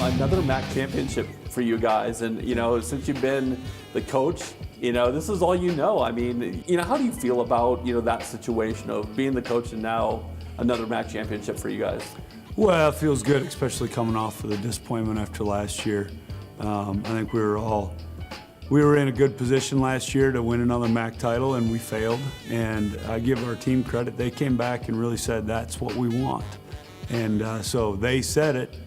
Another MAC championship for you guys, and since you've been the coach, this is all you know. I mean, how do you feel about that situation of being the coach and now another MAC championship for you guys? Well, it feels good, especially coming off of the disappointment after last year. I think we were in a good position last year to win another MAC title, and we failed. And I give our team credit. They came back and really said, that's what we want. And so they said it,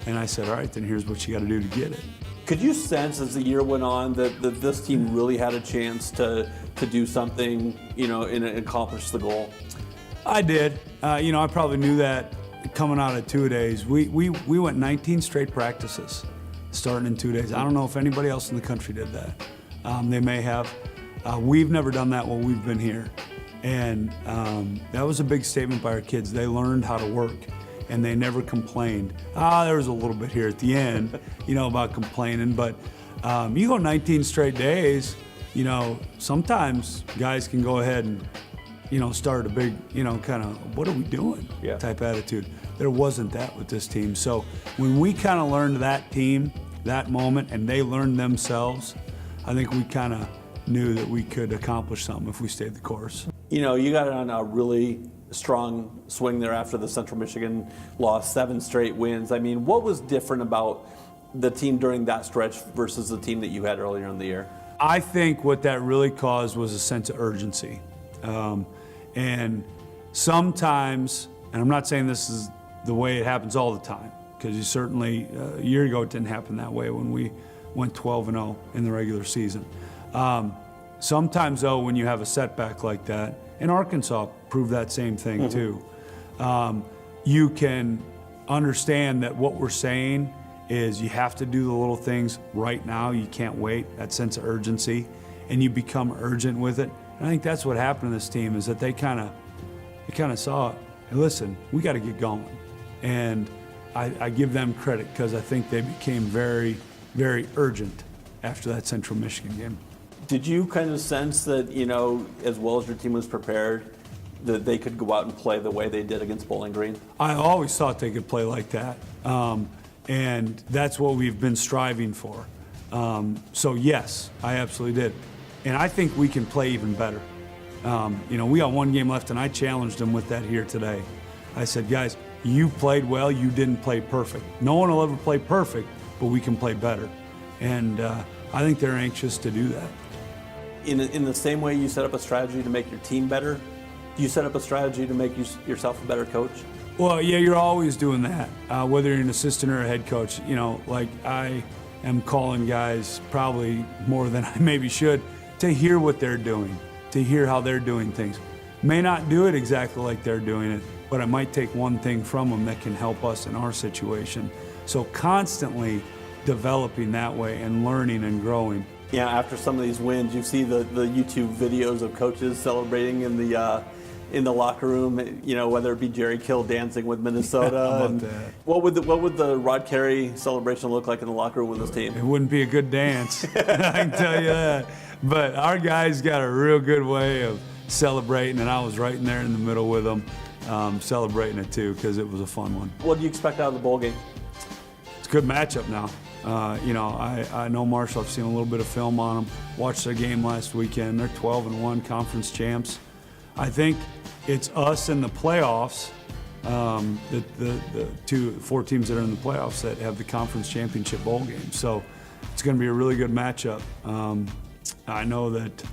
and I said, all right, then here's what you got to do to get it. Could you sense as the year went on that this team really had a chance to do something, and accomplish the goal? I did. I probably knew that coming out of 2 days. We went 19 straight practices starting in 2 days. I don't know if anybody else in the country did that. They may have. We've never done that while we've been here. And that was a big statement by our kids. They learned how to work, and they never complained. There was a little bit here at the end, about complaining, but you go 19 straight days, sometimes guys can go ahead and, start a big, kind of, what are we doing type attitude. There wasn't that with this team. So when we kind of learned that team, that moment, and they learned themselves, I think we kind of knew that we could accomplish something if we stayed the course. You got on a really strong swing there after the Central Michigan loss, 7 straight wins. I mean, what was different about the team during that stretch versus the team that you had earlier in the year? I think what that really caused was a sense of urgency. And sometimes, and I'm not saying this is the way it happens all the time, because you certainly, a year ago it didn't happen that way when we went 12-0 in the regular season. Sometimes though, when you have a setback like that, and Arkansas proved that same thing too, you can understand that what we're saying is you have to do the little things right now, you can't wait, that sense of urgency, and you become urgent with it. And I think that's what happened to this team, is that they kind of saw, hey, listen, we got to get going. And I give them credit, because I think they became very, very urgent after that Central Michigan game. Did you kind of sense that, as well as your team was prepared, that they could go out and play the way they did against Bowling Green? I always thought they could play like that. And that's what we've been striving for. So yes, I absolutely did. And I think we can play even better. We got 1 game left, and I challenged them with that here today. I said, guys, you played well, you didn't play perfect. No one will ever play perfect, but we can play better. And I think they're anxious to do that. In the same way you set up a strategy to make your team better, do you set up a strategy to make yourself a better coach? Well, yeah, you're always doing that, whether you're an assistant or a head coach. Like I am calling guys probably more than I maybe should to hear what they're doing, to hear how they're doing things. May not do it exactly like they're doing it, but I might take one thing from them that can help us in our situation. So constantly developing that way and learning and growing. Yeah, after some of these wins, you see the YouTube videos of coaches celebrating in the locker room, whether it be Jerry Kill dancing with Minnesota. How about that? What would the Rod Carey celebration look like in the locker room with this team? It wouldn't be a good dance, I can tell you that. But our guys got a real good way of celebrating, and I was right in there in the middle with them, celebrating it too, because it was a fun one. What do you expect out of the bowl game? It's a good matchup now. I know Marshall. I've seen a little bit of film on them. Watched their game last weekend. They're 12-1 conference champs. I think it's us in the playoffs, the 4 teams that are in the playoffs that have the conference championship bowl game. So it's going to be a really good matchup. I know that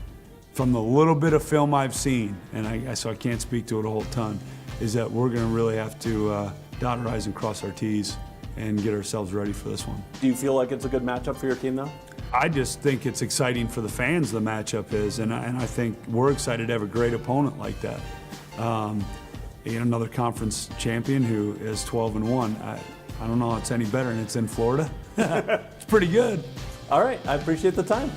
from the little bit of film I've seen, and so I can't speak to it a whole ton, is that we're going to really have to dot our I's and cross our T's and get ourselves ready for this one. Do you feel like it's a good matchup for your team, though? I just think it's exciting for the fans, the matchup is, and I think we're excited to have a great opponent like that. Another conference champion who is 12-1. I don't know how it's any better, and it's in Florida. It's pretty good. All right, I appreciate the time.